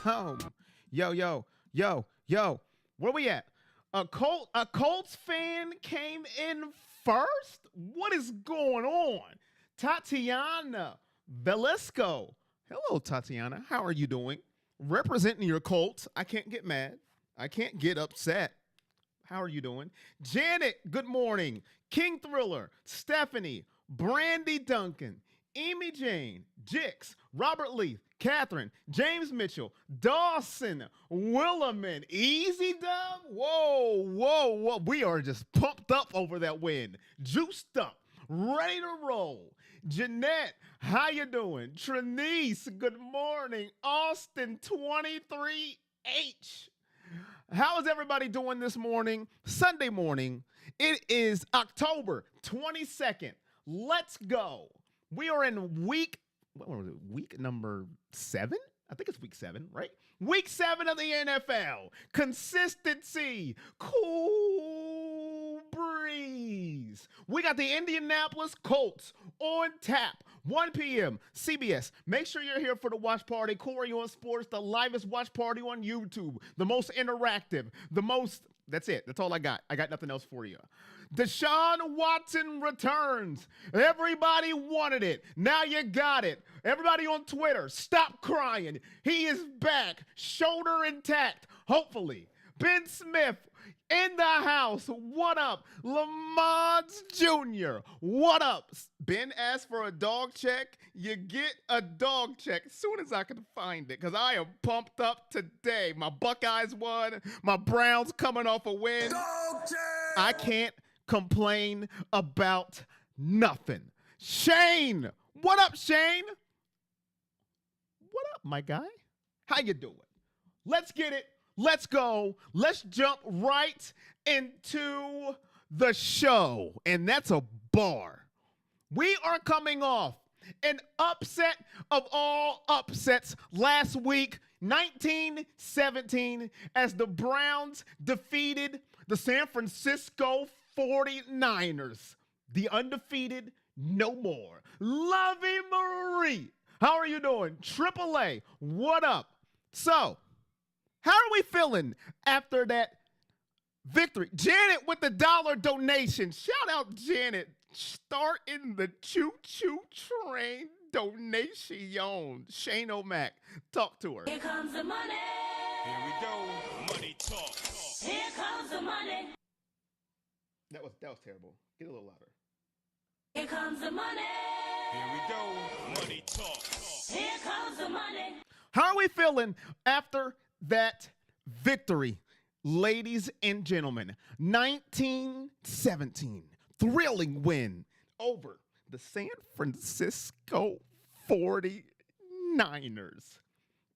Yo, yo, yo. Where we at? A Colts fan came in first? What is going on? Tatiana Velasco. Hello, Tatiana. How are you doing? Representing your Colts. I can't get mad. I can't get upset. How are you doing? Janet, good morning. King Thriller, Stephanie, Brandy Duncan, Amy Jane, Jix, Robert Leith, Catherine, James Mitchell, Dawson, Willerman, Easy Dub. Whoa. We are just pumped up over that win. Juiced up, ready to roll. Jeanette, how you doing? Trinice, good morning. Austin, 23H. How is everybody doing this morning? Sunday morning. It is October 22nd. Let's go. We are in week number 7? I think it's week 7, right? Week 7 of the NFL. Consistency. Cool breeze. We got the Indianapolis Colts on tap. 1 p.m. CBS. Make sure you're here for the watch party. Corey on Sports, the livest watch party on YouTube. The most interactive. That's it. That's all I got. I got nothing else for you. Deshaun Watson returns. Everybody wanted it. Now you got it. Everybody on Twitter, stop crying. He is back. Shoulder intact. Hopefully. Ben Smith in the house. What up? Lamont Jr. What up? Ben asked for a dog check. You get a dog check as soon as I can find it because I am pumped up today. My Buckeyes won. My Browns coming off a win. Dog check! I can't complain about nothing. Shane! What up, Shane? What up, my guy? How you doing? Let's get it. Let's go. Let's jump right into the show. And that's a bar. We are coming off an upset of all upsets last week, 19-17, as the Browns defeated the San Francisco 49ers. The undefeated no more. Lovey Marie, how are you doing? AAA, what up? So, how are we feeling after that victory? Janet with the $1 donation. Shout out Janet. Starting the choo-choo train donation. Shane O'Mac. Talk to her. Here comes the money. Here we go. Money talk. Here comes the money. That was terrible. Get a little louder. Here comes the money. Here we go. Money talk. Here comes the money. How are we feeling after that victory, ladies and gentlemen? 19-17. Thrilling win over the San Francisco 49ers.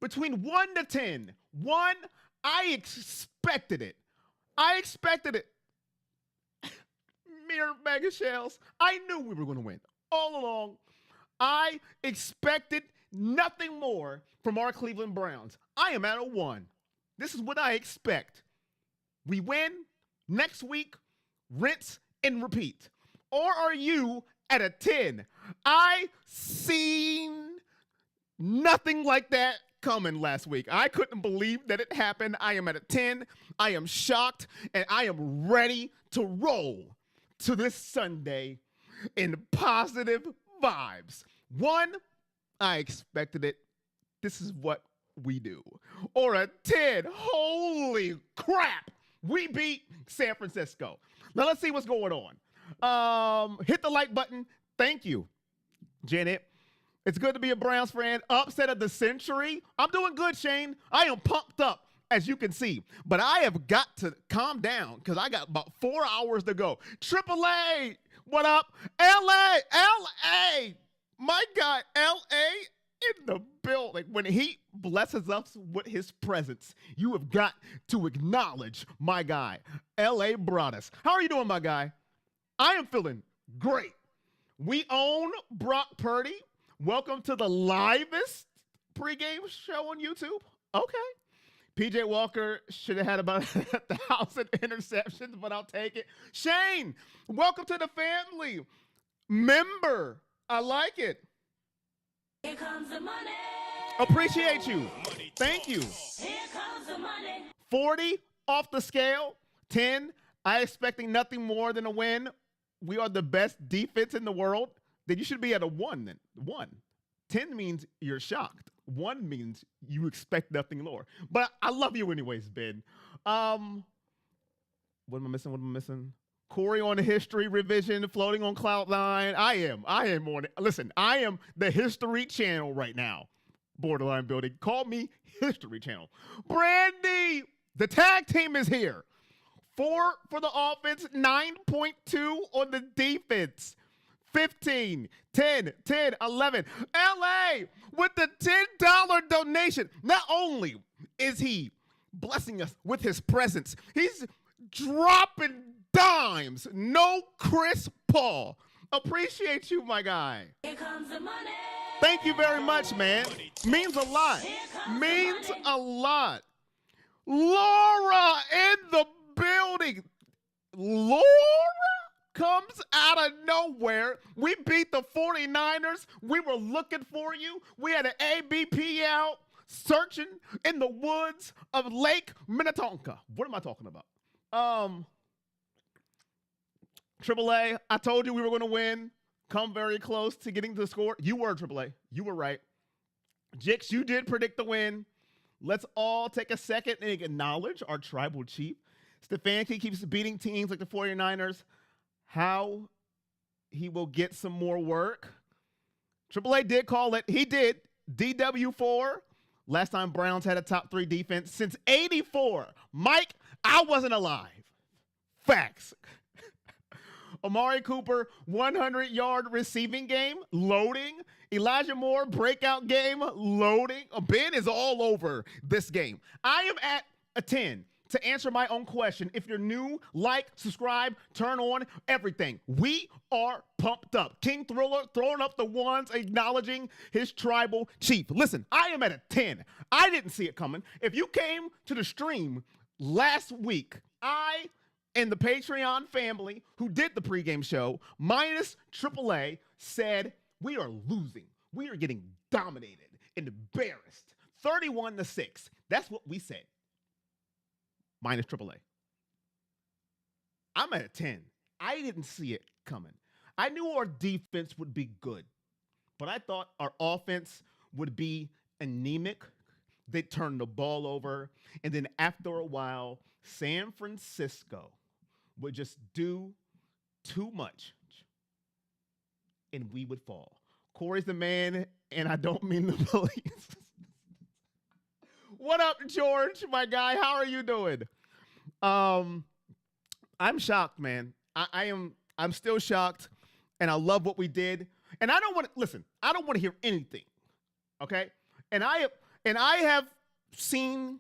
Between 1 to 10. 1, I expected it. Mere bag of shells. I knew we were going to win all along. I expected nothing more from our Cleveland Browns. I am at a 1. This is what I expect. We win. Next week, rinse and repeat. Or are you at a 10? I seen nothing like that coming last week. I couldn't believe that it happened. I am at a 10. I am shocked, and I am ready to roll to this Sunday in positive vibes. 1, I expected it. This is what we do. Or a 10. Holy crap. We beat San Francisco. Now let's see what's going on. Hit the like button. Thank you, Janet. It's good to be a Browns fan. Upset of the century. I'm doing good, Shane. I am pumped up, as you can see. But I have got to calm down because I got about 4 hours to go. AAA, what up? LA, my guy, LA in the building. When he blesses us with his presence, you have got to acknowledge my guy. LA brought us. How are you doing, my guy? I am feeling great. We own Brock Purdy. Welcome to the livest pregame show on YouTube. Okay. PJ Walker should have had about 1,000 interceptions, but I'll take it. Shane, welcome to the family. Member, I like it. Here comes the money. Appreciate you. Money Thank talk. you. Here comes the money. 40 off the scale. 10, I expecting nothing more than a win. We are the best defense in the world. Then you should be at a 1 then. 1. 10 means you're shocked. 1 means you expect nothing lower. But I love you anyways, Ben. What am I missing? Corey on the history revision, floating on cloud nine. I am on it. Listen, I am the history channel right now. Borderline building. Call me history channel. Brandy, the tag team is here. 4 for the offense, 9.2 on the defense. 15, 10, 10, 11. LA with the $10 donation. Not only is he blessing us with his presence, he's dropping dimes. No Chris Paul. Appreciate you, my guy. Here comes the money. Thank you very much, man. Means a lot. Means a lot. Laura in the building. Laura comes out of nowhere. We beat the 49ers. We were looking for you. We had an ABP out searching in the woods of Lake Minnetonka. What am I talking about? AAA, I told you we were going to win. Come very close to getting to the score. You were, AAA. You were right. Jix, you did predict the win. Let's all take a second and acknowledge our tribal chief. Stefanski keeps beating teams like the 49ers. How he will get some more work. AAA did call it. He did. DW4. Last time Browns had a top 3 defense since 84. Mike, I wasn't alive. Facts. Amari Cooper, 100-yard receiving game, loading. Elijah Moore, breakout game, loading. Ben is all over this game. I am at a 10 to answer my own question. If you're new, like, subscribe, turn on, everything. We are pumped up. King Thriller throwing up the ones, acknowledging his tribal chief. Listen, I am at a 10. I didn't see it coming. If you came to the stream last week, I and the Patreon family who did the pregame show, minus AAA, said we are losing. We are getting dominated and embarrassed. 31-6. That's what we said. Minus AAA. I'm at a 10. I didn't see it coming. I knew our defense would be good, but I thought our offense would be anemic. They turned the ball over, and then after a while, San Francisco would just do too much, and we would fall. Corey's the man, and I don't mean the police. What up, George, my guy? How are you doing? I'm shocked, man. I'm still shocked, and I love what we did. And I don't want to listen. I don't want to hear anything. Okay? And I have seen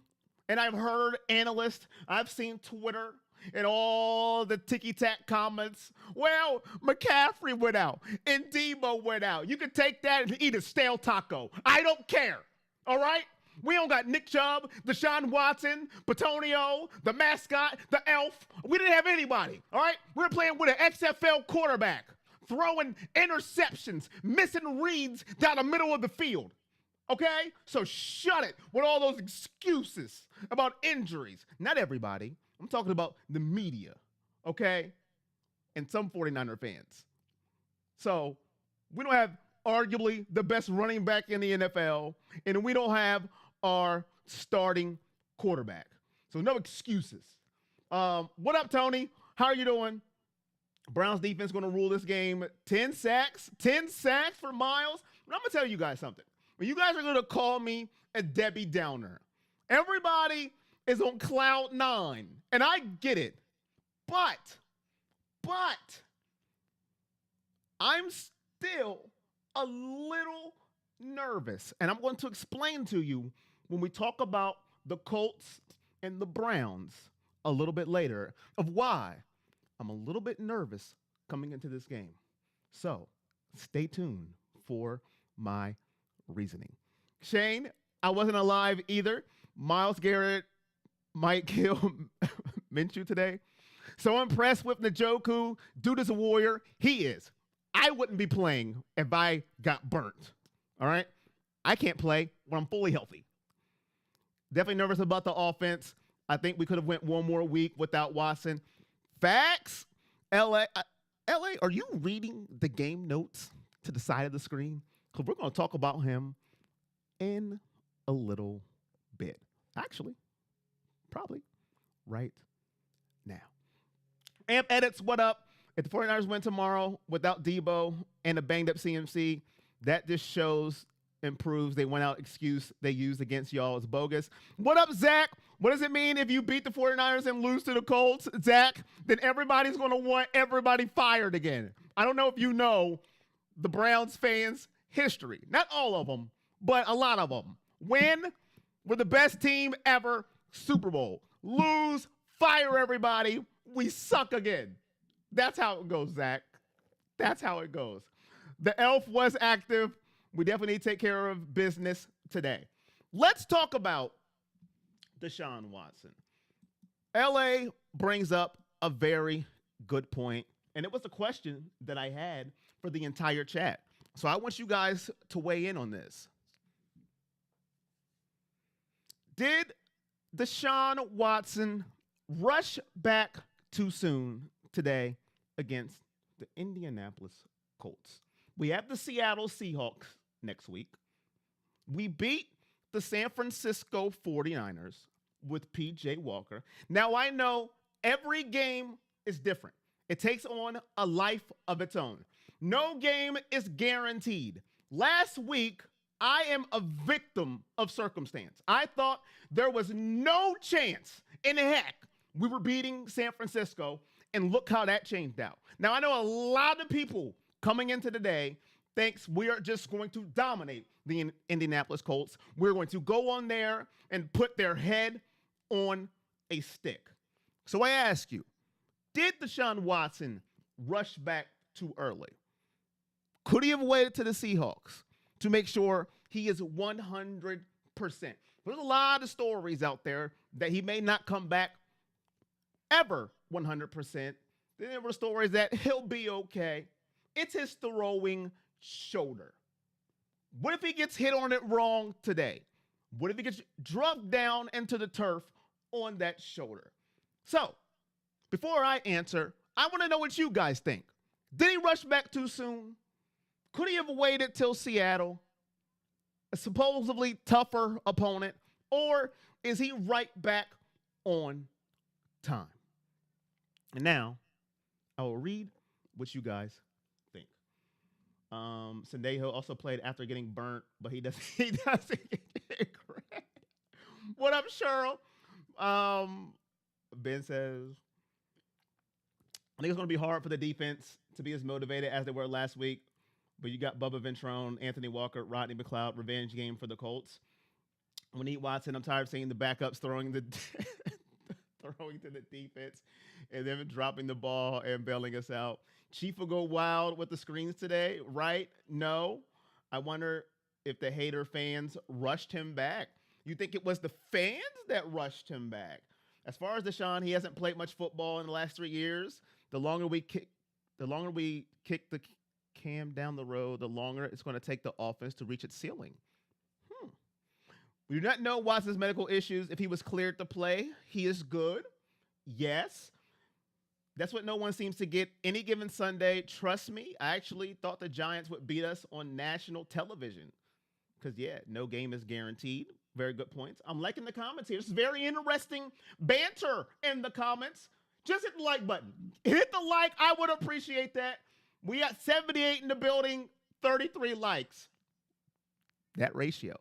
and I've heard analysts. I've seen Twitter and all the ticky-tack comments. Well, McCaffrey went out and Debo went out. You can take that and eat a stale taco. I don't care. All right? We don't got Nick Chubb, Deshaun Watson, Petonio, the mascot, the elf. We didn't have anybody. All right? We were playing with an XFL quarterback, throwing interceptions, missing reads down the middle of the field. Okay? So shut it with all those excuses about injuries. Not everybody. I'm talking about the media, okay? And some 49er fans. So we don't have arguably the best running back in the NFL, and we don't have our starting quarterback. So no excuses. What up, Tony? How are you doing? Browns defense going to rule this game. 10 sacks for Miles. But I'm going to tell you guys something. You guys are going to call me a Debbie Downer. Everybody is on cloud 9, and I get it. But I'm still a little nervous, and I'm going to explain to you when we talk about the Colts and the Browns a little bit later of why I'm a little bit nervous coming into this game. So stay tuned for my reasoning. Shane, I wasn't alive either. Myles Garrett might kill Minshew today. So impressed with Njoku. Dude is a warrior. He is. I wouldn't be playing if I got burnt. All right? I can't play when I'm fully healthy. Definitely nervous about the offense. I think we could have went one more week without Watson. Facts. LA, are you reading the game notes to the side of the screen? Because we're going to talk about him in a little bit. Actually, probably right now. Amp edits, what up? If the 49ers win tomorrow without Debo and a banged up CMC, that just shows and proves they went out excuse they used against y'all is bogus. What up, Zach? What does it mean if you beat the 49ers and lose to the Colts, Zach? Then everybody's going to want everybody fired again. I don't know if you know the Browns fans' history. Not all of them, but a lot of them. Win, we're the best team ever, Super Bowl. Lose, fire everybody, we suck again. That's how it goes, Zach. That's how it goes. The elf was active. We definitely need to take care of business today. Let's talk about Deshaun Watson. LA brings up a very good point, and it was a question that I had for the entire chat. So I want you guys to weigh in on this. Did Deshaun Watson rush back too soon today against the Indianapolis Colts? We have the Seattle Seahawks next week. We beat the San Francisco 49ers with P.J. Walker. Now, I know every game is different. It takes on a life of its own. No game is guaranteed. Last week, I am a victim of circumstance. I thought there was no chance in heck we were beating San Francisco, and look how that changed out. Now, I know a lot of people coming into the day thinks we are just going to dominate the Indianapolis Colts. We're going to go on there and put their head on a stick. So I ask you, did Deshaun Watson rush back too early? Could he have waited to the Seahawks to make sure he is 100%? There's a lot of stories out there that he may not come back ever 100%. Then there were stories that he'll be okay. It's his throwing shoulder. What if he gets hit on it wrong today? What if he gets drugged down into the turf on that shoulder? So, before I answer, I want to know what you guys think. Did he rush back too soon? Could he have waited till Seattle, a supposedly tougher opponent, or is he right back on time? And now, I will read what you guys think. Sendejo also played after getting burnt, but he doesn't get credit. What up, Cheryl? Ben says, I think it's going to be hard for the defense to be as motivated as they were last week, but you got Bubba Ventrone, Anthony Walker, Rodney McLeod, revenge game for the Colts. We need Watson. I'm tired of seeing the backups throwing to the defense and then dropping the ball and bailing us out. Chief will go wild with the screens today, right? No. I wonder if the hater fans rushed him back. You think it was the fans that rushed him back? As far as Deshaun, he hasn't played much football in the last 3 years. The longer we kick the cam down the road, the longer it's going to take the offense to reach its ceiling. We do not know Watson's medical issues. If he was cleared to play, he is good. Yes. That's what no one seems to get any given Sunday. Trust me, I actually thought the Giants would beat us on national television. Because, yeah, no game is guaranteed. Very good points. I'm liking the comments here. It's very interesting banter in the comments. Just hit the like button. Hit the like. I would appreciate that. We got 78 in the building, 33 likes. That ratio.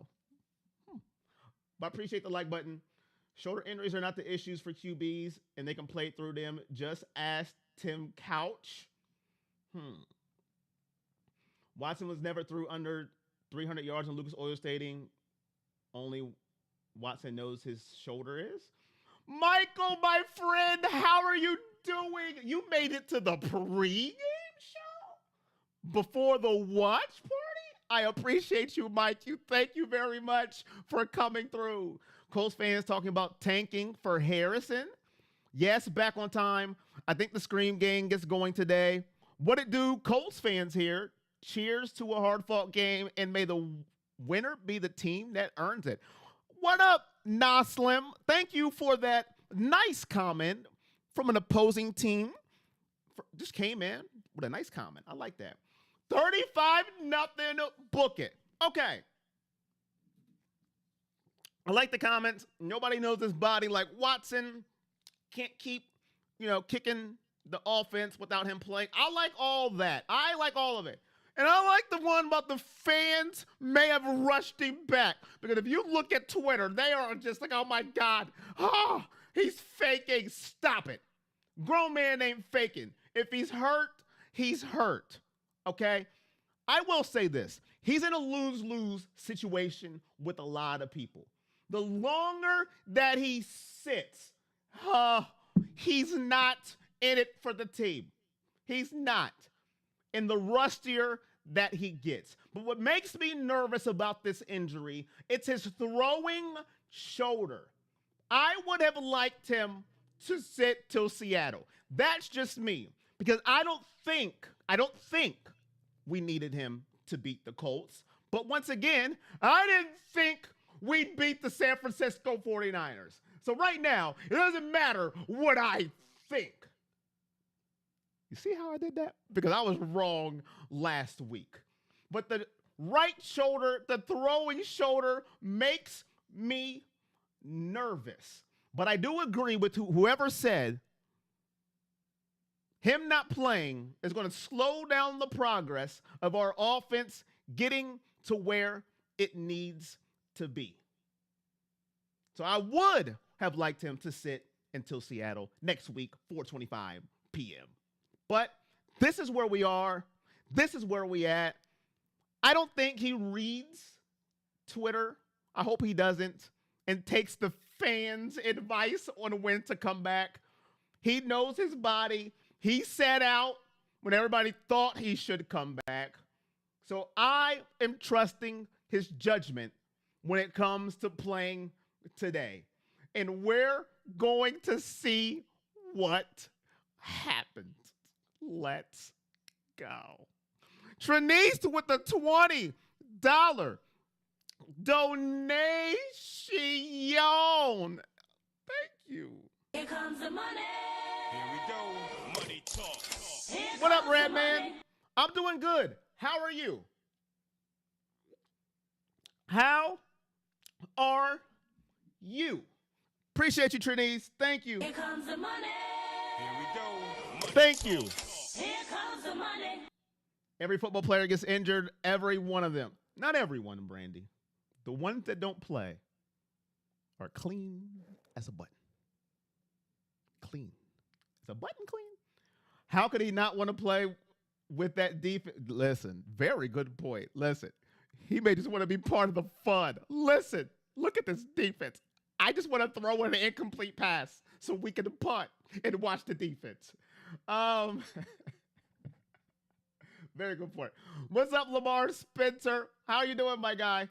But I appreciate the like button. Shoulder injuries are not the issues for QBs, and they can play through them. Just ask Tim Couch. Watson was never through under 300 yards in Lucas Oil Stadium. Only Watson knows his shoulder is. Michael, my friend, how are you doing? You made it to the pregame show before the watch party? I appreciate you, Mike. Thank you very much for coming through. Colts fans talking about tanking for Harrison. Yes, back on time. I think the Scream Gang gets going today. What it do, Colts fans here? Cheers to a hard-fought game, and may the winner be the team that earns it. What up, Naslim? Thank you for that nice comment from an opposing team. Just came in with a nice comment. I like that. 35-0, book it. Okay. I like the comments. Nobody knows his body like Watson. Can't keep, kicking the offense without him playing. I like all that. I like all of it. And I like the one about the fans may have rushed him back. Because if you look at Twitter, they are just like, oh my God. Oh, he's faking. Stop it. Grown man ain't faking. If he's hurt, he's hurt. Okay? I will say this. He's in a lose-lose situation with a lot of people. The longer that he sits, he's not in it for the team. He's not. And the rustier that he gets. But what makes me nervous about this injury, it's his throwing shoulder. I would have liked him to sit till Seattle. That's just me. Because I don't think we needed him to beat the Colts. But once again, I didn't think we'd beat the San Francisco 49ers. So right now, it doesn't matter what I think. You see how I did that? Because I was wrong last week. But the right shoulder, the throwing shoulder, makes me nervous. But I do agree with whoever said him not playing is going to slow down the progress of our offense getting to where it needs to be. So I would have liked him to sit until Seattle next week, 4:25 p.m. But this is where we are. This is where we at. I don't think he reads Twitter. I hope he doesn't and takes the fans' advice on when to come back. He knows his body. He sat out when everybody thought he should come back. So I am trusting his judgment when it comes to playing today. And we're going to see what happens. Let's go. Trinice with the $20 donation. Thank you. Here comes the money. Here we go. Money talk. Here What up, comes the Red Man? money. I'm doing good. How are you? How are you? Appreciate you, Trinice. Thank you. Here comes the money. Here we go. Money Thank you. Here comes the money. Every football player gets injured, every one of them. Not everyone, Brandy. The ones that don't play are clean as a button. Clean. Is a button clean? How could he not want to play with that defense? Listen, very good point. Listen, he may just want to be part of the fun. Listen, look at this defense. I just want to throw in an incomplete pass so we can punt and watch the defense. Very good point. What's up, Lamar Spencer? How you doing, my guy?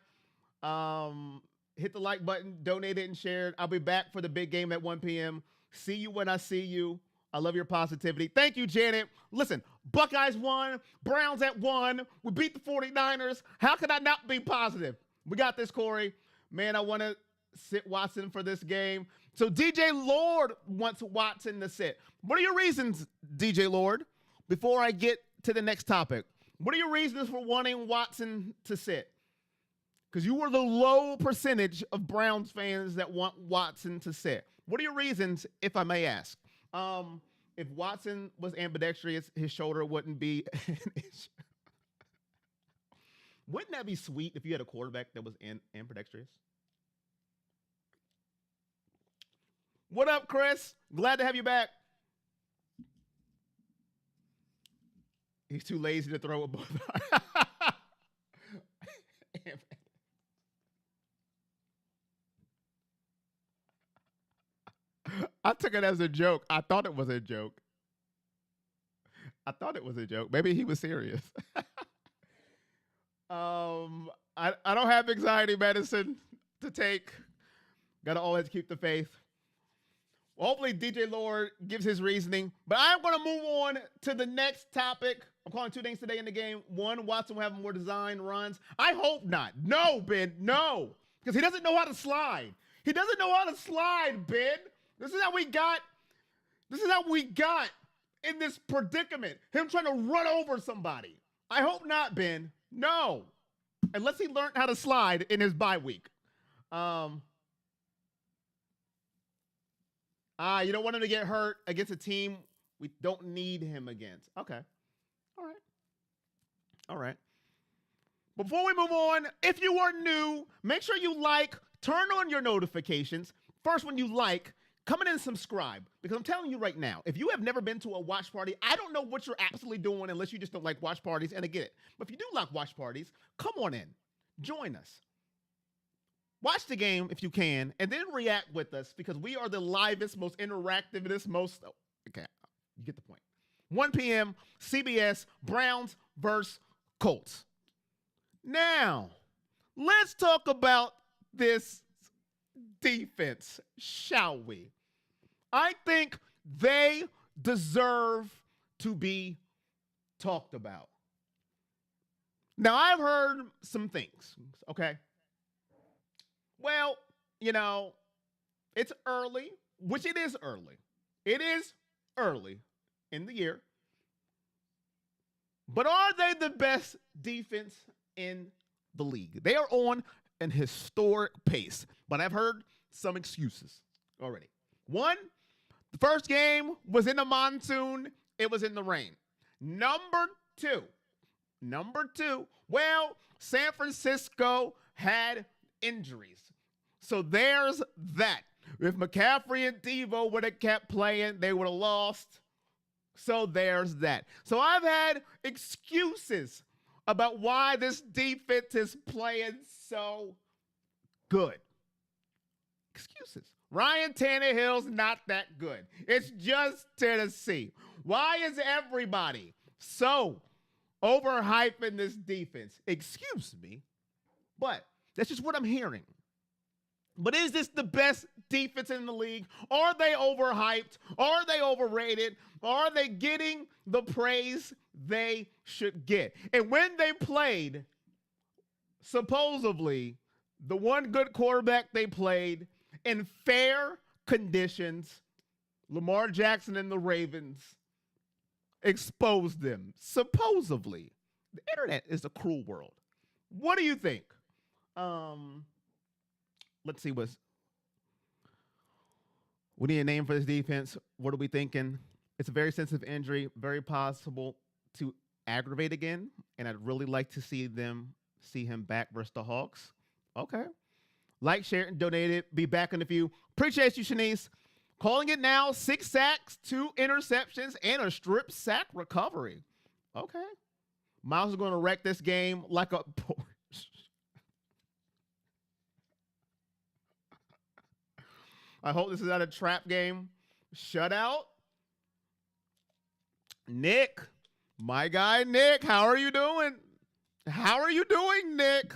Hit the like button, donate it, and share it. I'll be back for the big game at 1 p.m. See you when I see you. I love your positivity. Thank you, Janet. Listen, Buckeyes won. Browns at 1. We beat the 49ers. How could I not be positive? We got this, Corey. Man, I want to sit Watson for this game. So DJ Lord wants Watson to sit. What are your reasons, DJ Lord? Before I get to the next topic, what are your reasons for wanting Watson to sit? Because you were the low percentage of Browns fans that want Watson to sit. What are your reasons, if I may ask? If Watson was ambidextrous, his shoulder wouldn't be an issue. Wouldn't that be sweet if you had a quarterback that was ambidextrous? What up, Chris? Glad to have you back. He's too lazy to throw a ball. I took it as a joke. I thought it was a joke. Maybe he was serious. I don't have anxiety medicine to take. Gotta always keep the faith. Well, hopefully DJ Lord gives his reasoning. But I'm going to move on to the next topic. I'm calling two things today in the game. One, Watson will have more design runs. I hope not. No, Ben, no. Because he doesn't know how to slide. He doesn't know how to slide, Ben. This is how we got in this predicament. Him trying to run over somebody. I hope not, Ben. No. Unless he learned how to slide in his bye week. You don't want him to get hurt against a team we don't need him against. Okay. All right. Before we move on, if you are new, make sure you turn on your notifications. First, when you come in and subscribe. Because I'm telling you right now, if you have never been to a watch party, I don't know what you're absolutely doing unless you just don't like watch parties, and I get it. But if you do like watch parties, come on in. Join us. Watch the game if you can, and then react with us because we are the livest, most interactive, okay, you get the point. 1 p.m., CBS, Browns versus Colts. Now, let's talk about this defense, shall we? I think they deserve to be talked about. Now, I've heard some things, okay? Well, it's early, which it is early. It is early in the year. But are they the best defense in the league? They are on an historic pace, but I've heard some excuses already. One, the first game was in the monsoon. It was in the rain. Number two, well, San Francisco had injuries. So there's that. If McCaffrey and Devo would have kept playing, they would have lost. So there's that. So I've had excuses about why this defense is playing so good. Excuses. Ryan Tannehill's not that good. It's just Tennessee. Why is everybody so overhyping this defense? Excuse me, but that's just what I'm hearing. But is this the best defense in the league? Are they overhyped? Are they overrated? Are they getting the praise they should get? And when they played, supposedly, the one good quarterback they played in fair conditions, Lamar Jackson and the Ravens exposed them. Supposedly. The internet is a cruel world. What do you think? Let's see we need a name for this defense. What are we thinking? It's a very sensitive injury, very possible to aggravate again, and I'd really like to see him back versus the Hawks. Okay. Like, share, and donate it. Be back in a few. Appreciate you, Shanice. Calling it now, 6 sacks, 2 interceptions, and a strip sack recovery. Okay. Miles is going to wreck this game like a Porsche. I hope this is not a trap game. Shutout. Nick, my guy Nick, how are you doing? How are you doing, Nick?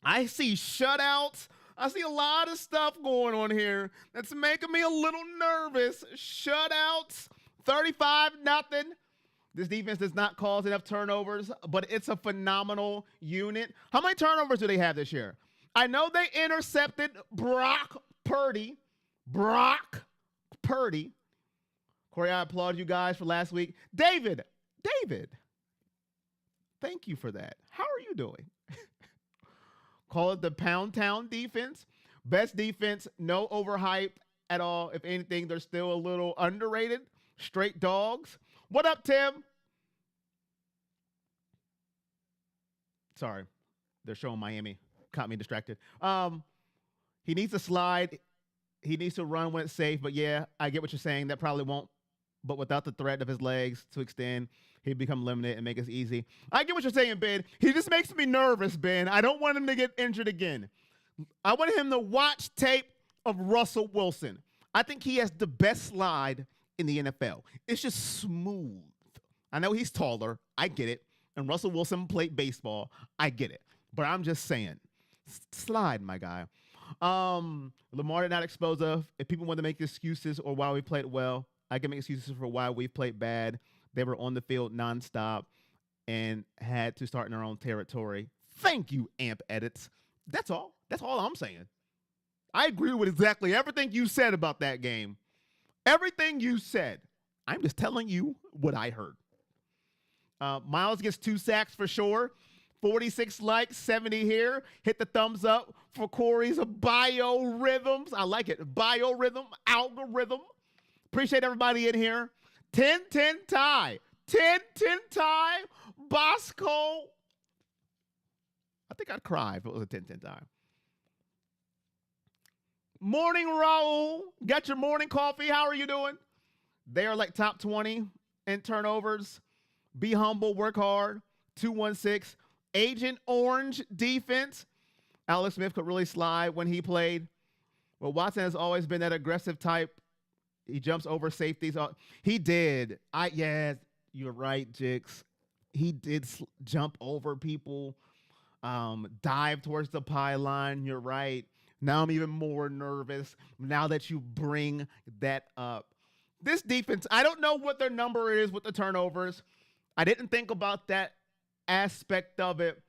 I see shutouts. I see a lot of stuff going on here that's making me a little nervous. Shutouts, 35-0. This defense does not cause enough turnovers, but it's a phenomenal unit. How many turnovers do they have this year? I know they intercepted Brock Purdy. Corey, I applaud you guys for last week. David, thank you for that. How are you doing? Call it the Pound Town defense. Best defense, no overhype at all. If anything, they're still a little underrated. Straight dogs. What up, Tim? Sorry, they're showing Miami. Caught me distracted. He needs to slide. He needs to run when it's safe. But yeah, I get what you're saying. That probably won't. But without the threat of his legs to extend, he'd become limited and make us easy. I get what you're saying, Ben. He just makes me nervous, Ben. I don't want him to get injured again. I want him to watch tape of Russell Wilson. I think he has the best slide in the NFL. It's just smooth. I know he's taller. I get it. And Russell Wilson played baseball. I get it. But I'm just saying, slide, my guy. Lamar did not explosive. If people want to make excuses or why we played well, I can make excuses for why we played bad. They were on the field nonstop and had to start in their own territory. Thank you, Amp Edits. That's all. That's all I'm saying. I agree with exactly everything you said about that game. Everything you said. I'm just telling you what I heard. Miles gets 2 sacks for sure. 46 likes, 70 here. Hit the thumbs up for Corey's biorhythms. I like it. Biorhythm, algorithm. Appreciate everybody in here. 10-10 tie. 10-10 tie. Bosco. I think I'd cry if it was a 10-10 tie. Morning, Raul. Got your morning coffee. How are you doing? They are like top 20 in turnovers. Be humble, work hard. 216. Agent Orange defense. Alex Smith could really slide when he played. Well, Watson has always been that aggressive type. He jumps over safeties. He did. Yes, you're right, Jix. He did jump over people, dive towards the pylon. You're right. Now I'm even more nervous now that you bring that up. This defense, I don't know what their number is with the turnovers. I didn't think about that aspect of it.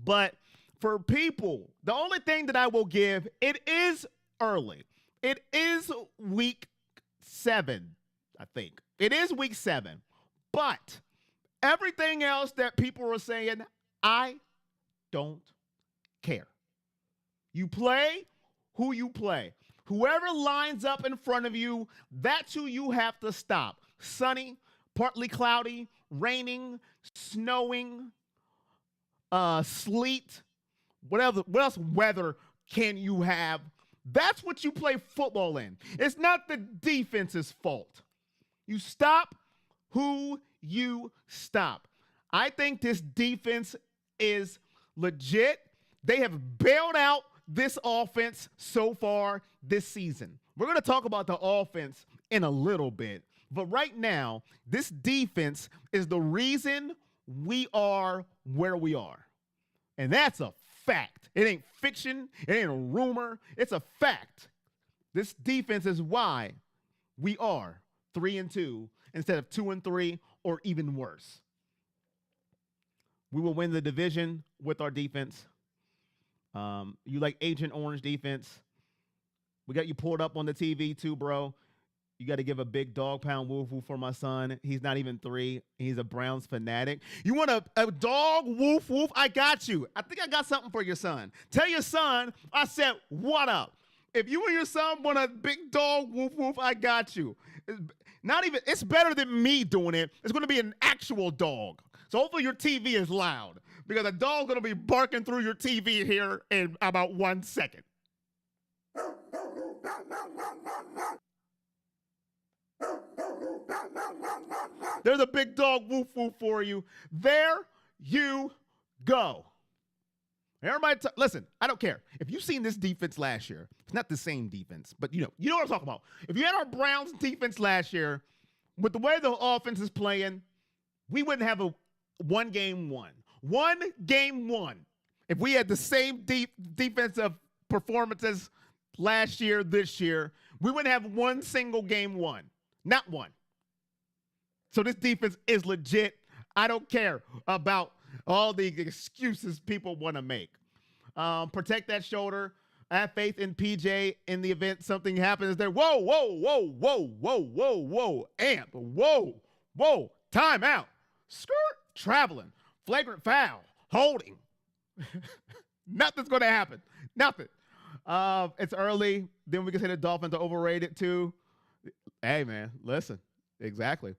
But for people, the only thing that I will give, it is early. It is week 7, I think. It is week 7. But everything else that people are saying, I don't care. You play who you play. Whoever lines up in front of you, that's who you have to stop. Sunny, partly cloudy, raining, snowing, sleet, whatever. What else weather can you have? That's what you play football in. It's not the defense's fault. You stop who you stop. I think this defense is legit. They have bailed out this offense so far this season. We're going to talk about the offense in a little bit. But right now, this defense is the reason we are where we are. And that's a fact. It ain't fiction. It ain't a rumor. It's a fact. This defense is why we are 3-2 instead of 2-3 or even worse. We will win the division with our defense. You like Agent Orange defense. We got you pulled up on the TV too, bro. You got to give a big dog pound woof woof for my son. He's not even 3. He's a Browns fanatic. You want a dog woof woof? I got you. I think I got something for your son. Tell your son I said, what up? If you and your son want a big dog woof woof, I got you. It's better than me doing it. It's going to be an actual dog. So hopefully your TV is loud because a dog's going to be barking through your TV here in about 1 second. There's a big dog woof woof for you. There you go. Everybody, listen, I don't care. If you've seen this defense last year, it's not the same defense, but you know what I'm talking about. If you had our Browns defense last year, with the way the offense is playing, we wouldn't have a one game won. If we had the same defensive performances last year, this year, we wouldn't have one single game won. Not one. So this defense is legit. I don't care about all the excuses people want to make. Protect that shoulder. I have faith in PJ in the event something happens there. Whoa, whoa, whoa, whoa, whoa, whoa, whoa. Amp. Whoa, whoa. Timeout. Skirt. Traveling. Flagrant foul. Holding. Nothing's going to happen. Nothing. It's early. Then we can say the Dolphins are overrated too. Hey, man, listen. Exactly.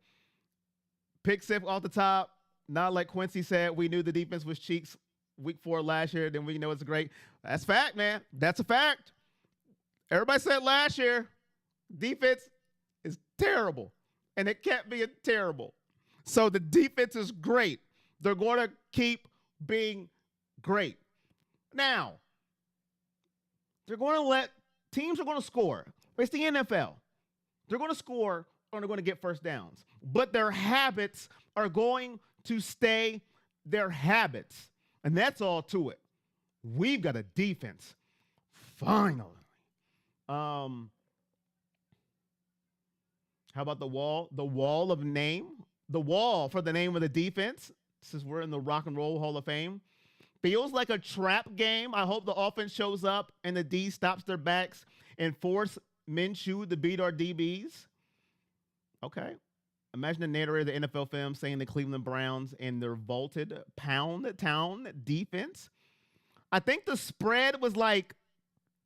Pick six off the top. Not like Quincy said, we knew the defense was cheeks week 4 last year. Then we know it's great. That's fact, man. That's a fact. Everybody said last year, defense is terrible. And it kept being terrible. So the defense is great. They're going to keep being great. Now, they're going to teams are going to score. It's the NFL. They're going to score or they're going to get first downs. But their habits are going to stay their habits. And that's all to it. We've got a defense. Finally. How about the wall? The wall of name. The wall for the name of the defense, since we're in the Rock and Roll Hall of Fame, feels like a trap game. I hope the offense shows up and the D stops their backs and force Minshew to beat our DBs. Okay. Imagine the narrator of the NFL film saying the Cleveland Browns and their vaulted pound town defense. I think the spread was like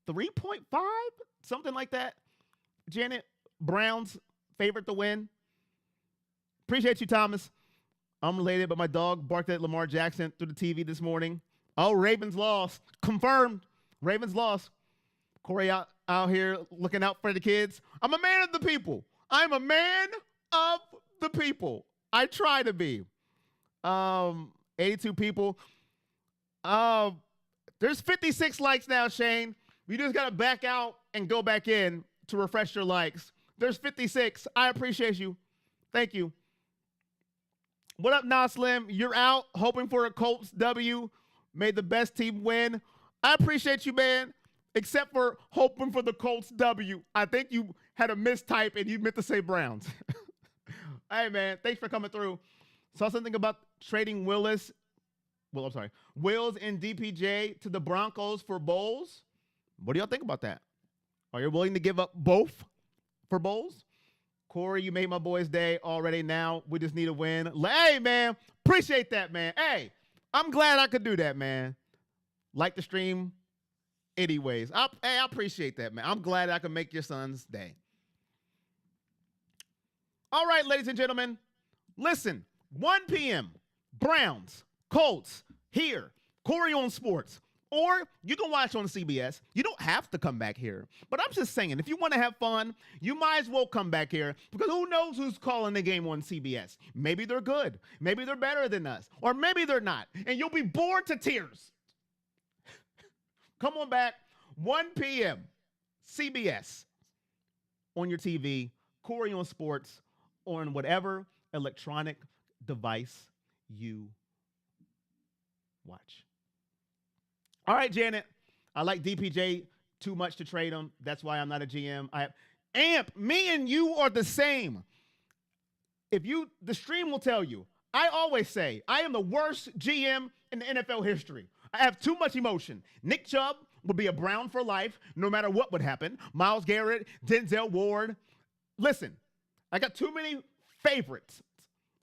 3.5, something like that. Janet, Browns favorite to win. Appreciate you, Thomas. I'm related, but my dog barked at Lamar Jackson through the TV this morning. Oh, Ravens lost. Confirmed. Ravens lost. Corey out here looking out for the kids. I'm a man of the people. I'm a man of the people. I try to be. 82 people. There's 56 likes now, Shane. You just got to back out and go back in to refresh your likes. There's 56. I appreciate you. Thank you. What up, Naslim? You're out hoping for a Colts W. Made the best team win. I appreciate you, man, except for hoping for the Colts W. I think you had a mistype and you meant to say Browns. Hey, man, thanks for coming through. Saw something about trading Wills and DPJ to the Broncos for Bowles. What do y'all think about that? Are you willing to give up both for Bowles? Corey, you made my boy's day already. Now we just need a win. Hey, man, appreciate that, man. Hey, I'm glad I could do that, man. Like the stream anyways. I appreciate that, man. I'm glad I could make your son's day. All right, ladies and gentlemen, listen, 1 p.m., Browns, Colts, here, Corey on Sports. Or you can watch on CBS. You don't have to come back here. But I'm just saying, if you want to have fun, you might as well come back here because who knows who's calling the game on CBS. Maybe they're good. Maybe they're better than us. Or maybe they're not. And you'll be bored to tears. Come on back, 1 p.m., CBS on your TV, Corey on Sports, or on whatever electronic device you watch. All right, Janet. I like DPJ too much to trade him. That's why I'm not a GM. Amp, me and you are the same. The stream will tell you. I always say I am the worst GM in the NFL history. I have too much emotion. Nick Chubb would be a Brown for life, no matter what would happen. Myles Garrett, Denzel Ward. Listen, I got too many favorites.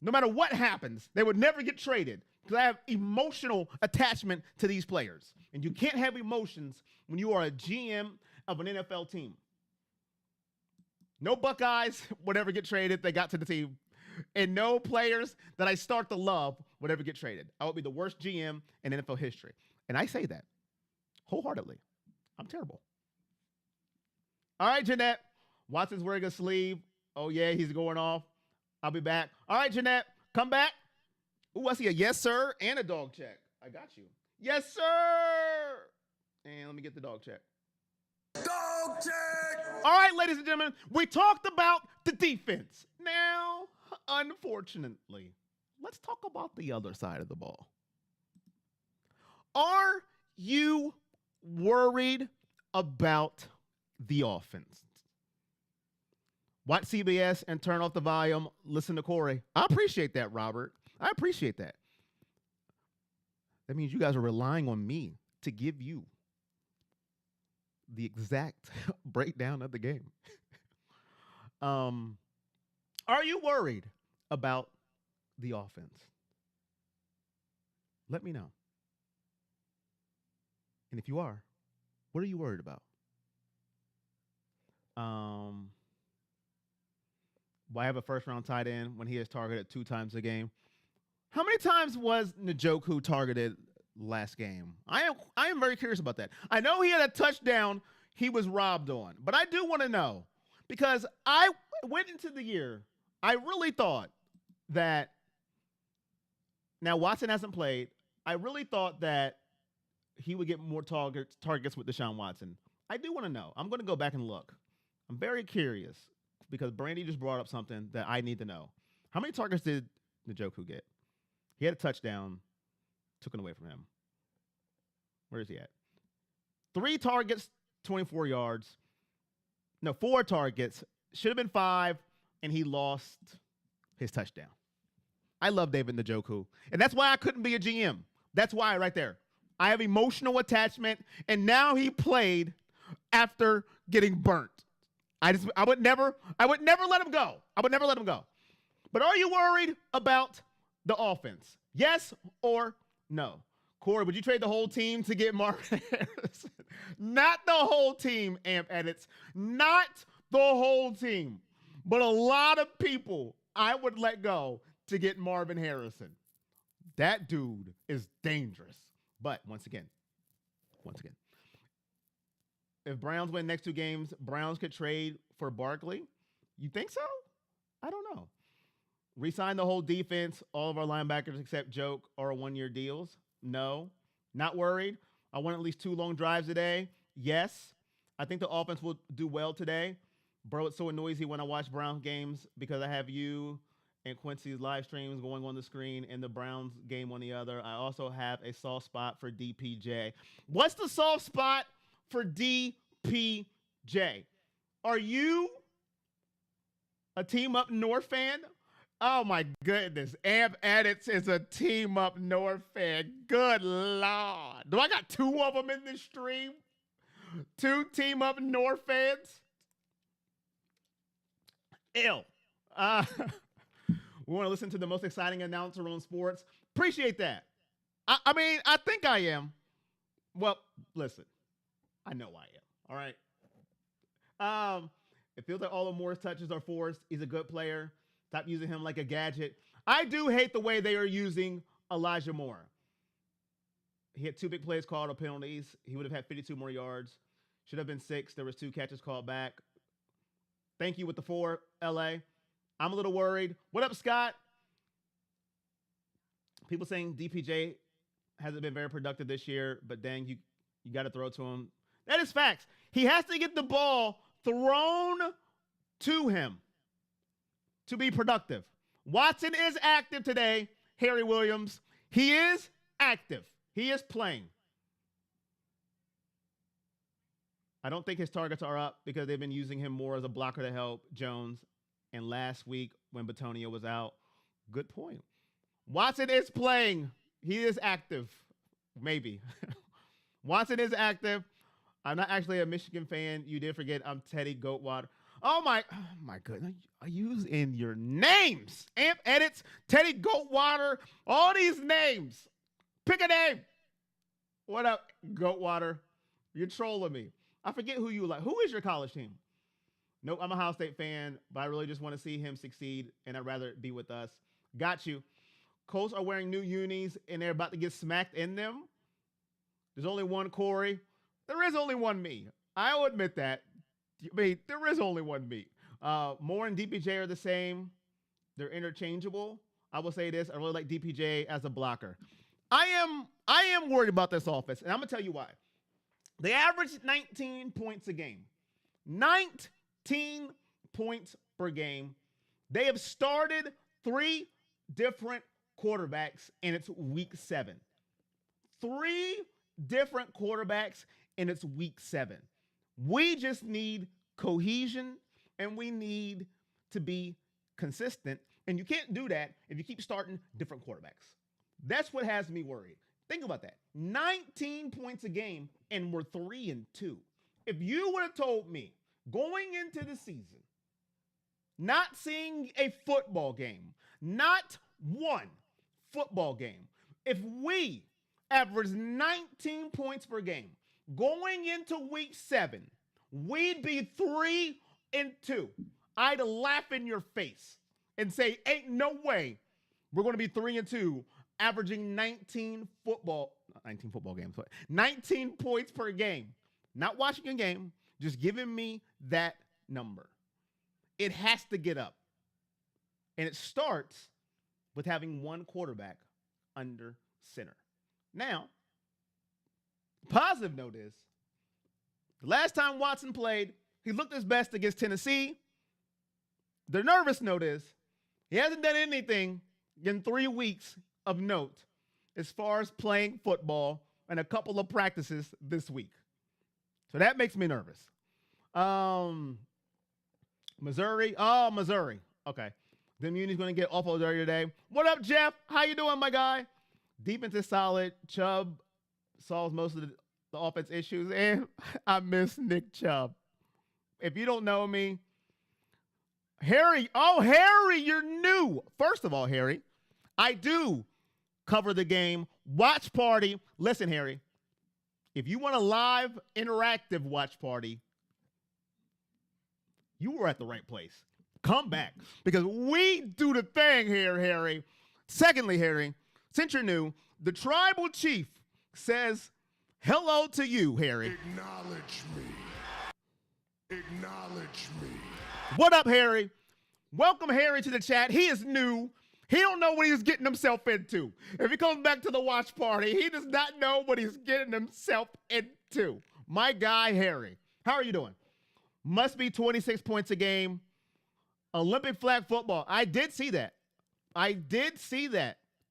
No matter what happens, they would never get traded because I have emotional attachment to these players. And you can't have emotions when you are a GM of an NFL team. No Buckeyes would ever get traded. They got to the team. And no players that I start to love would ever get traded. I would be the worst GM in NFL history. And I say that wholeheartedly. I'm terrible. All right, Jeanette. Watson's wearing a sleeve. Oh, yeah, he's going off. I'll be back. All right, Jeanette, come back. Ooh, I see a yes, sir, and a dog check. I got you. Yes, sir. And let me get the dog check. Dog check! All right, ladies and gentlemen, we talked about the defense. Now, unfortunately, let's talk about the other side of the ball. Are you worried about the offense? Watch CBS and turn off the volume. Listen to Corey. I appreciate that, Robert. I appreciate that. That means you guys are relying on me to give you the exact breakdown of the game. Are you worried about the offense? Let me know. And if you are, what are you worried about? Why have a first-round tight end when he is targeted 2 times a game? How many times was Njoku targeted last game? I am very curious about that. I know he had a touchdown he was robbed on, but I do want to know because I went into the year, I really thought that, now Watson hasn't played, I really thought that he would get more targets with Deshaun Watson. I do want to know. I'm going to go back and look. I'm very curious because Brandy just brought up something that I need to know. How many targets did Njoku get? He had a touchdown, took it away from him. Where is he at? 3 targets, 24 yards. No, 4 targets. Should have been 5, and he lost his touchdown. I love David Njoku. And that's why I couldn't be a GM. That's why right there. I have emotional attachment. And now he played after getting burnt. I would never let him go. I would never let him go. But are you worried about the offense? Yes or no? Corey, would you trade the whole team to get Marvin Harrison? Not the whole team, Amp Edits. Not the whole team. But a lot of people I would let go to get Marvin Harrison. That dude is dangerous. But once again, if Browns win next 2 games, Browns could trade for Barkley. You think so? I don't know. Resign the whole defense, all of our linebackers except Joke are 1-year deals. No. Not worried. I want at least 2 long drives today. Yes. I think the offense will do well today. Bro, it's so noisy when I watch Browns games because I have you and Quincy's live streams going on the screen and the Browns game on the other. I also have a soft spot for DPJ. What's the soft spot for DPJ? Are you a Team Up North fan? Oh my goodness. Amp Edits is a Team Up North fan. Good Lord. Do I got 2 of them in this stream? 2 Team Up North fans? Ill. We want to listen to the most exciting announcer on sports. Appreciate that. I mean, I think I am. Well, listen. I know I am. All right. It feels like all of Moore's touches are forced. He's a good player. Stop using him like a gadget. I do hate the way they are using Elijah Moore. He had 2 big plays called or penalties. He would have had 52 more yards. Should have been 6. There was 2 catches called back. Thank you with the 4, LA. I'm a little worried. What up, Scott? People saying DPJ hasn't been very productive this year, but dang, you got to throw to him. That is facts. He has to get the ball thrown to him to be productive. Watson is active today, Harry Williams. He is active. He is playing. I don't think his targets are up because they've been using him more as a blocker to help Jones. And last week when Batonio was out, good point. Watson is playing. He is active. Maybe. Watson is active. I'm not actually a Michigan fan. You did forget I'm Teddy Goatwater. Oh my goodness. I use in your names. Amp Edits, Teddy Goatwater, all these names. Pick a name. What up, Goatwater? You're trolling me. I forget who you like. Who is your college team? Nope, I'm a Ohio State fan, but I really just want to see him succeed, and I'd rather it be with us. Got you. Colts are wearing new unis, and they're about to get smacked in them. There's only one Corey. There is only one me. I will admit that. I mean, there is only one me. Moore and DPJ are the same. They're interchangeable. I will say this. I really like DPJ as a blocker. I am worried about this offense, and I'm going to tell you why. They average 19 points a game. 19 points per game. They have started 3 different quarterbacks, and it's week 7. 3 different quarterbacks, and it's week 7. We just need cohesion, and we need to be consistent. And you can't do that if you keep starting different quarterbacks. That's what has me worried. Think about that. 19 points a game, and we're 3-2. If you would have told me going into the season, not seeing a football game, not one football game, if we average 19 points per game going into week 7, we'd be 3-2. I'd laugh in your face and say, ain't no way we're going to be 3-2, averaging 19 football games, 19 points per game. Not watching a game, just giving me that number. It has to get up. And it starts with having one quarterback under center. Now, positive note is, the last time Watson played, he looked his best against Tennessee. The nervous note is, he hasn't done anything in 3 weeks of note as far as playing football and a couple of practices this week. So that makes me nervous. Missouri. Oh, Missouri. Okay. The Muni's going to get awful dirty today. What up, Jeff? How you doing, my guy? Defense is solid. Chubb solves most of the offense issues. And I miss Nick Chubb. If you don't know me, Harry. Oh, Harry, you're new. First of all, Harry, I do cover the game. Watch party. Listen, Harry, if you want a live interactive watch party, you were at the right place. Come back because we do the thing here, Harry. Secondly, Harry, since you're new, the tribal chief says hello to you, Harry. Acknowledge me. Acknowledge me. What up, Harry? Welcome, Harry, to the chat. He is new. He don't know what he's getting himself into. If he comes back to the watch party, he does not know what he's getting himself into. My guy, Harry. How are you doing? Must be 26 points a game. Olympic flag football. I did see that.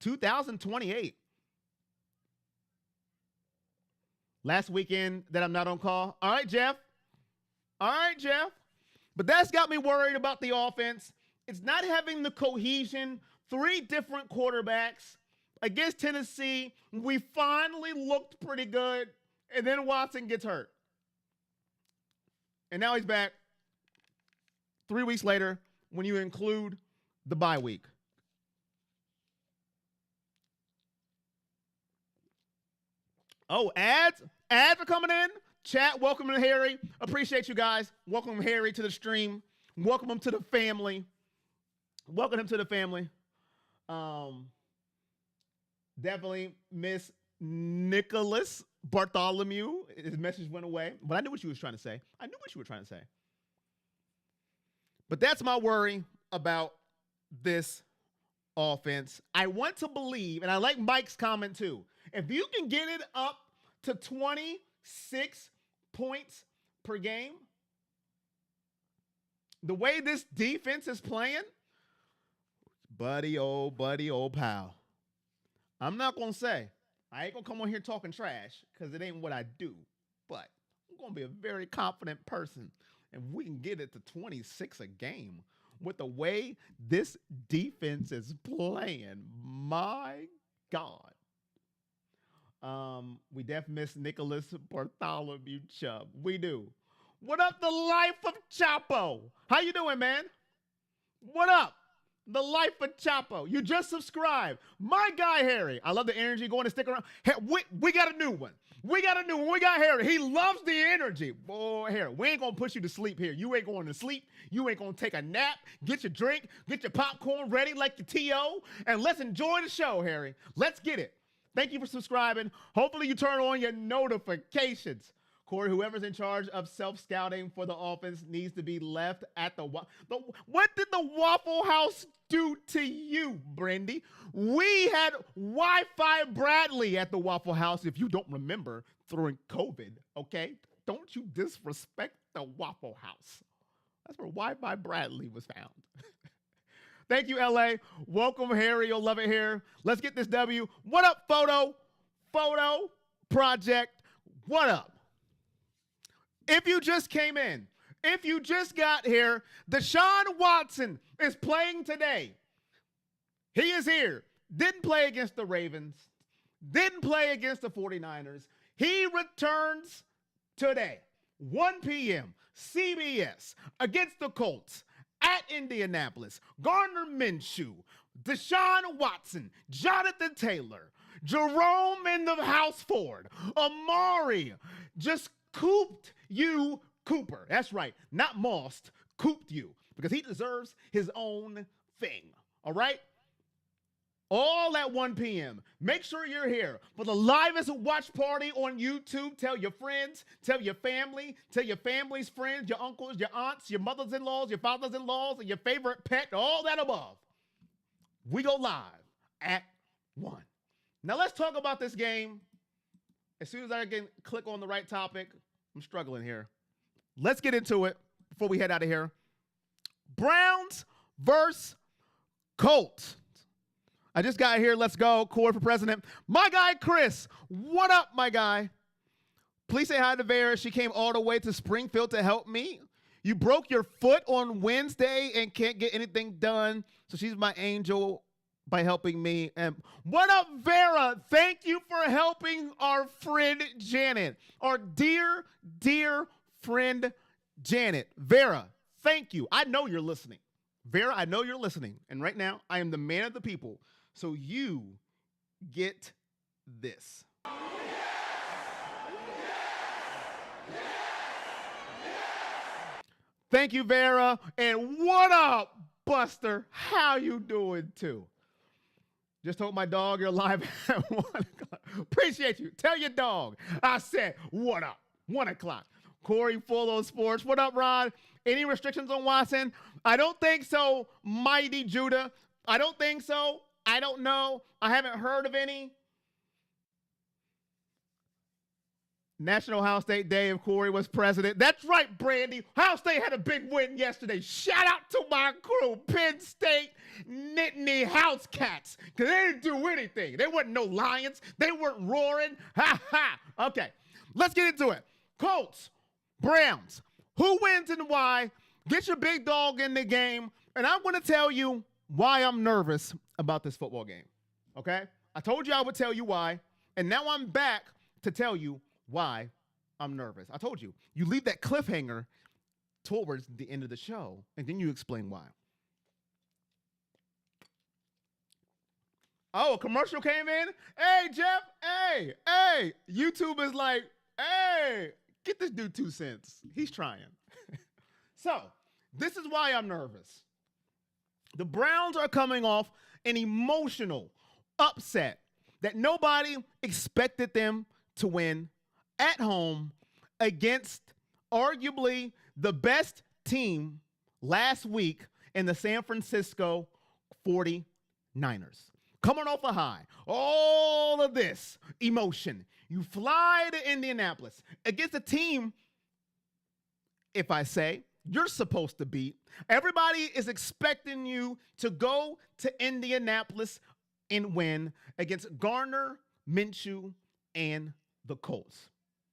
2028. Last weekend that I'm not on call. All right, Jeff. But that's got me worried about the offense. It's not having the cohesion. 3 different quarterbacks. Against Tennessee, we finally looked pretty good. And then Watson gets hurt. And now he's back 3 weeks later when you include the bye week. Oh, ads are coming in. Chat, welcome to Harry. Appreciate you guys. Welcome Harry to the stream. Welcome him to the family. Welcome him to the family. Definitely miss Nicholas Bartholomew. His message went away, but I knew what you was trying to say. But that's my worry about this offense. I want to believe, and I like Mike's comment too, if you can get it up to 26 points per game, the way this defense is playing, buddy, old pal. I'm not going to say, I ain't going to come on here talking trash because it ain't what I do, but I'm going to be a very confident person. And we can get it to 26 a game with the way this defense is playing. My God. We definitely miss Nicholas Bartholomew Chubb. We do. What up, the life of Chapo? How you doing, man? What up? The life of Chapo. You just subscribed. My guy, Harry. I love the energy going to stick around. Hey, we got a new one. We got Harry. He loves the energy. Boy, Harry, we ain't going to push you to sleep here. You ain't going to sleep. You ain't going to take a nap. Get your drink. Get your popcorn ready like your T.O. And let's enjoy the show, Harry. Let's get it. Thank you for subscribing. Hopefully you turn on your notifications. Corey, whoever's in charge of self-scouting for the offense needs to be left at the what did the Waffle House do to you, Brandy? We had Wi-Fi Bradley at the Waffle House, if you don't remember, during COVID, okay? Don't you disrespect the Waffle House. That's where Wi-Fi Bradley was found. Thank you, LA. Welcome, Harry. You'll love it here. Let's get this W. What up, Photo Project? What up? If you just came in, if you just got here, Deshaun Watson is playing today. He is here. Didn't play against the Ravens. Didn't play against the 49ers. He returns today, 1 p.m., CBS, against the Colts at Indianapolis. Gardner Minshew, Deshaun Watson, Jonathan Taylor, Jerome in the house Ford, Amari just cooped you, Cooper. That's right. Not mossed, cooped you. Because he deserves his own thing. All right? All at 1 p.m. Make sure you're here for the livest watch party on YouTube. Tell your friends, tell your family, tell your family's friends, your uncles, your aunts, your mothers-in-laws, your fathers-in-laws, and your favorite pet, all that above. We go live at 1. Now let's talk about this game. As soon as I can click on the right topic, I'm struggling here. Let's get into it before we head out of here. Browns versus Colts. I just got here. Let's go. Core for president. My guy, Chris. What up, my guy? Please say hi to Vera. She came all the way to Springfield to help me. You broke your foot on Wednesday and can't get anything done. So she's my angel by helping me. And what up, Vera? Thank you for helping our friend Janet. Our dear, dear friend Janet. Vera, thank you. I know you're listening. Vera, I know you're listening. And right now, I am the man of the people. So you get this. Thank you, Vera. And what up, Buster? How you doing, too? Just told my dog you're live at 1 o'clock. Appreciate you. Tell your dog I said, what up? 1 o'clock. Corey, Full on Sports. What up, Rod? Any restrictions on Watson? I don't think so, Mighty Judah. I don't think so. I don't know. I haven't heard of any. National Ohio State Day if Corey was president. That's right, Brandy. Ohio State had a big win yesterday. Shout out to my crew, Penn State Nittany House Cats, because they didn't do anything. They weren't no Lions. They weren't roaring. Ha ha. Okay, let's get into it. Colts, Browns. Who wins and why? Get your big dog in the game, and I'm going to tell you why I'm nervous about this football game. Okay? I told you I would tell you why, and now I'm back to tell you why I'm nervous. I told you, you leave that cliffhanger towards the end of the show, and then you explain why. Oh, a commercial came in? Hey, Jeff, hey. YouTube is like, hey, get this dude 2 cents. He's trying. So, this is why I'm nervous. The Browns are coming off an emotional upset that nobody expected them to win at home against arguably the best team last week in the San Francisco 49ers. Coming off a high, all of this emotion. You fly to Indianapolis against a team, if I say, you're supposed to beat. Everybody is expecting you to go to Indianapolis and win against Gardner, Minshew, and the Colts.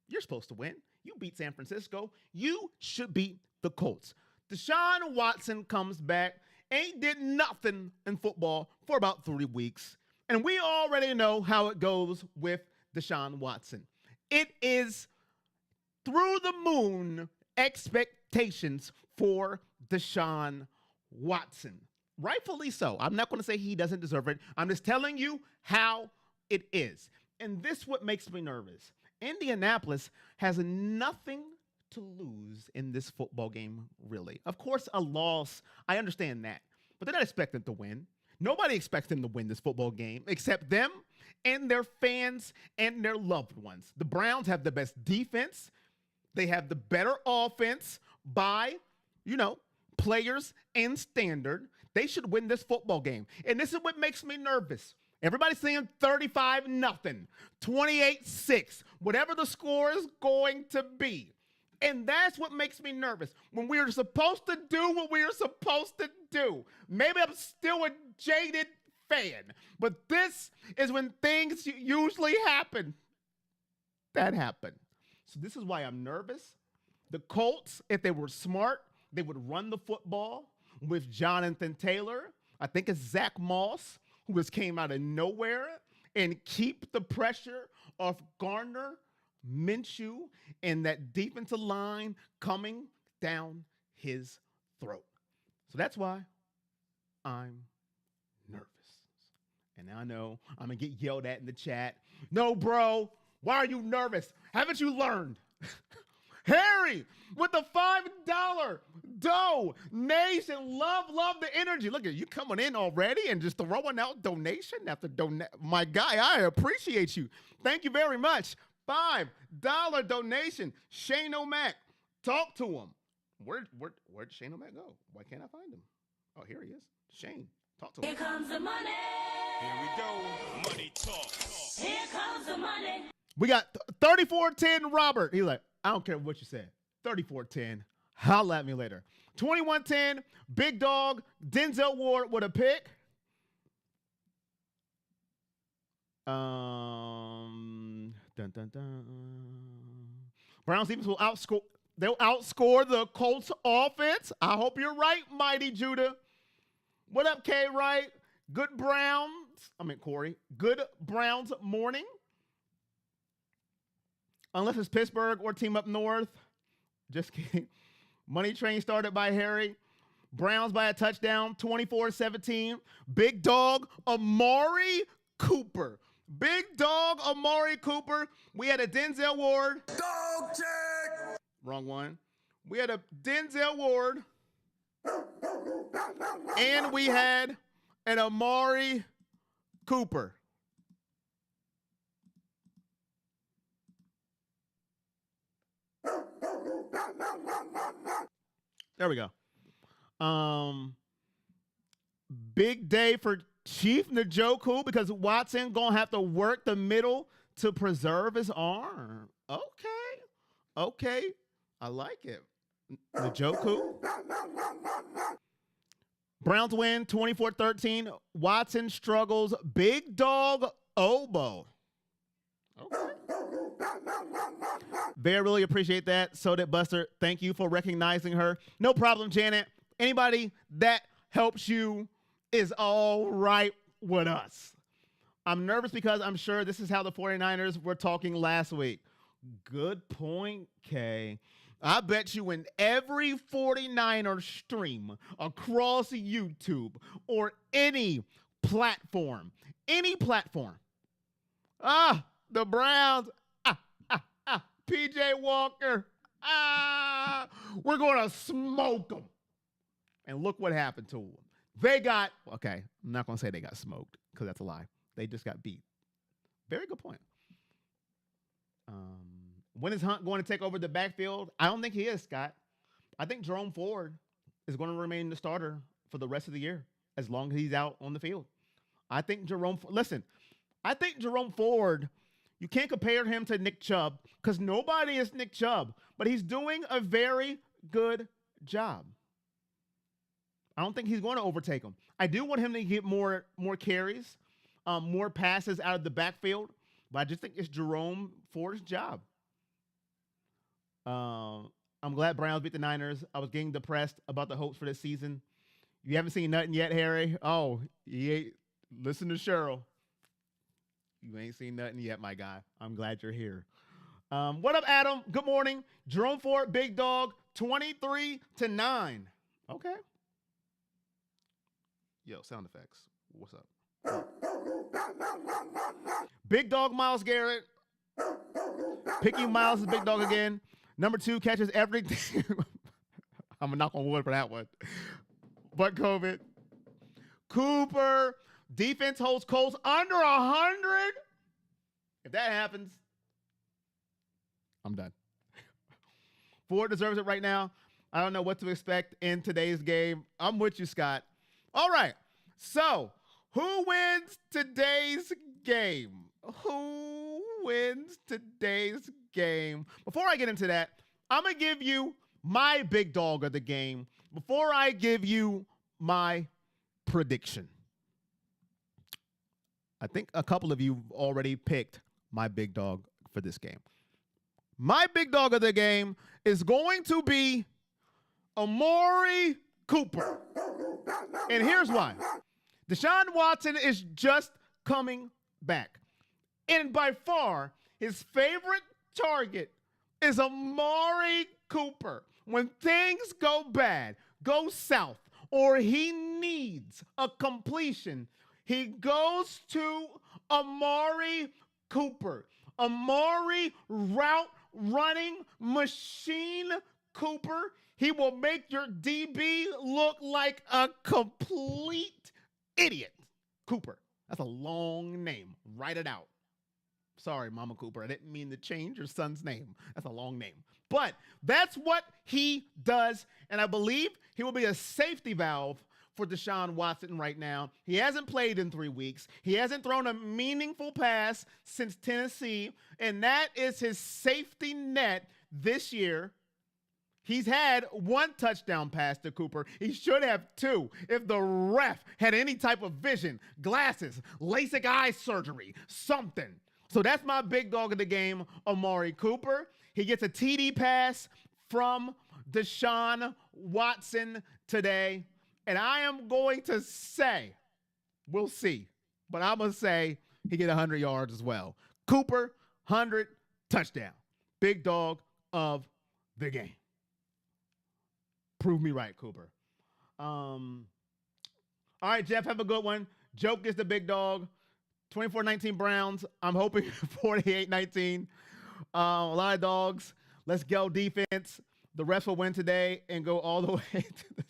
You're supposed to win. You beat San Francisco. You should beat the Colts. Deshaun Watson comes back, ain't did nothing in football for about 3 weeks. And we already know how it goes with Deshaun Watson. It is through the moon expectations for Deshaun Watson. Rightfully so. I'm not going to say he doesn't deserve it. I'm just telling you how it is. And this is what makes me nervous. Indianapolis has nothing to lose in this football game, really. Of course, a loss, I understand that. But they're not expecting to win. Nobody expects them to win this football game except them and their fans and their loved ones. The Browns have the best defense. They have the better offense by, players and standard. They should win this football game. And this is what makes me nervous. Everybody's saying 35-0, 28-6, whatever the score is going to be. And that's what makes me nervous. When we are supposed to do what we are supposed to do. Maybe I'm still a jaded fan, but this is when things usually happen. That happened. So this is why I'm nervous. The Colts, if they were smart, they would run the football with Jonathan Taylor. I think it's Zach Moss, who just came out of nowhere, and keep the pressure off Gardner, Minshew, and that defensive line coming down his throat. So that's why I'm nervous. And I know I'm going to get yelled at in the chat. No, bro, why are you nervous? Haven't you learned? Harry with the $5 donation. Love the energy. Look at you coming in already and just throwing out donation after donation. My guy, I appreciate you. Thank you very much. $5 donation. Shane O'Mac. Talk to him. Where'd Shane O'Mac go? Why can't I find him? Oh, here he is. Shane, talk to him. Here comes the money. Here we go. Money talk. Here comes the money. We got 3410 Robert. He's like, I don't care what you said. 3410. Holla at me later. 2110 Big Dog Denzel Ward with a pick. Dun, dun, dun. Browns defense will outscore. They'll outscore the Colts offense. I hope you're right, Mighty Judah. What up, K. Wright? Good Corey. Good Browns morning. Unless it's Pittsburgh or team up north. Just kidding. Money train started by Harry. Browns by a touchdown, 24-17. Big dog, Amari Cooper. Big dog, Amari Cooper. We had a Denzel Ward. Dog check. Wrong one. We had a Denzel Ward. And we had an Amari Cooper. There we go. Big day for Chief Njoku because Watson gonna have to work the middle to preserve his arm. Okay. I like it. Njoku. Browns win 24-13. Watson struggles. Big dog Obo. Okay. Very really appreciate that. So did Buster. Thank you for recognizing her. No problem, Janet. Anybody that helps you is all right with us. I'm nervous because I'm sure this is how the 49ers were talking last week. Good point, Kay. I bet you in every 49er stream across YouTube or any platform, the Browns, PJ Walker, we're going to smoke them. And look what happened to them. I'm not going to say they got smoked because that's a lie. They just got beat. Very good point. When is Hunt going to take over the backfield? I don't think he is, Scott. I think Jerome Ford is going to remain the starter for the rest of the year as long as he's out on the field. I think Jerome Ford, you can't compare him to Nick Chubb because nobody is Nick Chubb, but he's doing a very good job. I don't think he's going to overtake him. I do want him to get more carries, more passes out of the backfield, but I just think it's Jerome Ford's job. I'm glad Browns beat the Niners. I was getting depressed about the hopes for this season. You haven't seen nothing yet, Harry? Oh, listen to Cheryl. You ain't seen nothing yet, my guy. I'm glad you're here. What up, Adam? Good morning. Jerome Ford, big dog, 23-9. Okay. Yo, sound effects. What's up? Big dog Myles Garrett. Picking Myles is big dog again. Number 2 catches everything. I'm going to knock on wood for that one. But COVID. Cooper. Defense holds Colts under 100. If that happens, I'm done. Ford deserves it right now. I don't know what to expect in today's game. I'm with you, Scott. All right. So, who wins today's game? Who wins today's game? Before I get into that, I'm going to give you my big dog of the game before I give you my prediction. I think a couple of you already picked my big dog for this game. My big dog of the game is going to be Amari Cooper. And here's why. Deshaun Watson is just coming back. And by far, his favorite target is Amari Cooper. When things go bad, go south, or he needs a completion, he goes to Amari Cooper. Amari route running machine Cooper. He will make your DB look like a complete idiot. Cooper. That's a long name. Write it out. Sorry, Mama Cooper. I didn't mean to change your son's name. That's a long name. But that's what he does. And I believe he will be a safety valve for Deshaun Watson right now. He hasn't played in 3 weeks. He hasn't thrown a meaningful pass since Tennessee. And that is his safety net this year. He's had 1 touchdown pass to Cooper. He should have 2 if the ref had any type of vision, glasses, LASIK eye surgery, something. So that's my big dog of the game, Amari Cooper. He gets a TD pass, from Deshaun Watson today. And I am going to say, we'll see, but I'm going to say he get 100 yards as well. Cooper, 100, touchdown. Big dog of the game. Prove me right, Cooper. All right, Jeff, have a good one. Joke is the big dog. 24-19 Browns. I'm hoping 48-19. A lot of dogs. Let's go defense. The refs will win today and go all the way to this.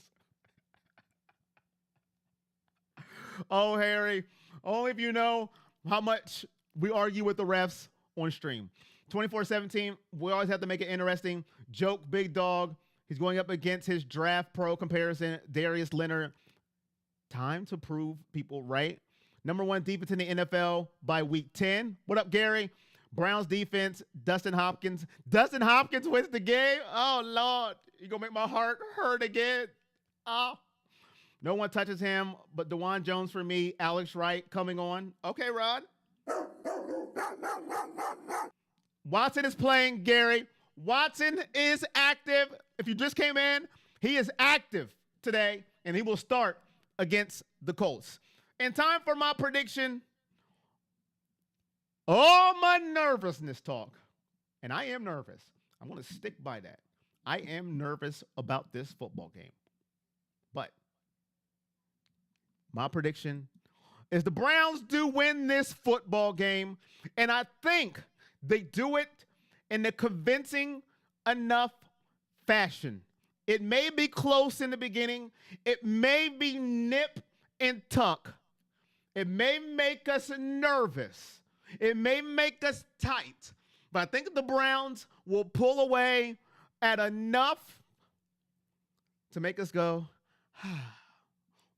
Oh, Harry, only if you know how much we argue with the refs on stream. 24-17, we always have to make it interesting. Joke, big dog. He's going up against his draft pro comparison, Darius Leonard. Time to prove people right. Number 1 defense in the NFL by week 10. What up, Gary? Browns defense, Dustin Hopkins. Dustin Hopkins wins the game. Oh, Lord. You're going to make my heart hurt again. Oh. No one touches him but DeJuan Jones for me. Alex Wright coming on. Okay, Rod. Watson is playing, Gary. Watson is active. If you just came in, he is active today, and he will start against the Colts. And time for my prediction. All my nervousness talk. And I am nervous. I'm going to stick by that. I am nervous about this football game. But my prediction is the Browns do win this football game. And I think they do it in a convincing enough fashion. It may be close in the beginning. It may be nip and tuck. It may make us nervous. It may make us tight. But I think the Browns will pull away at enough to make us go,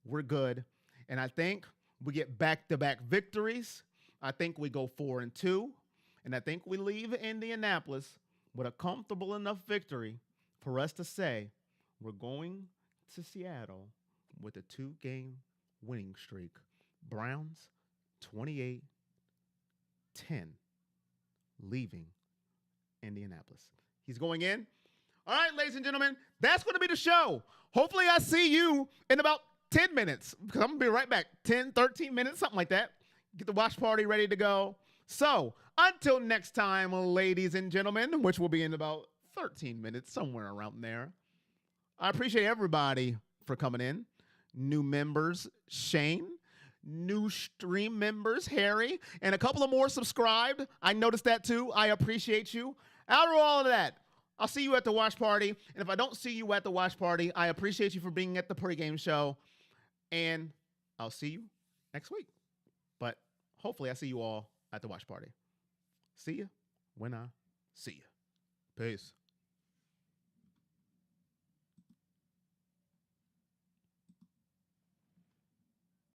we're good. And I think we get back-to-back victories. I think we go 4-2. And I think we leave Indianapolis with a comfortable enough victory for us to say we're going to Seattle with a 2-game winning streak. Browns 28-10, leaving Indianapolis. He's going in. All right, ladies and gentlemen, that's going to be the show. Hopefully I see you in about 10 minutes, because I'm going to be right back. 10, 13 minutes, something like that. Get the watch party ready to go. So until next time, ladies and gentlemen, which will be in about 13 minutes, somewhere around there. I appreciate everybody for coming in. New members, Shane. New stream members, Harry. And a couple of more subscribed. I noticed that too. I appreciate you. Out of all of that, I'll see you at the watch party. And if I don't see you at the watch party, I appreciate you for being at the pregame show. And I'll see you next week. But hopefully I see you all at the watch party. See you when I see you. Peace.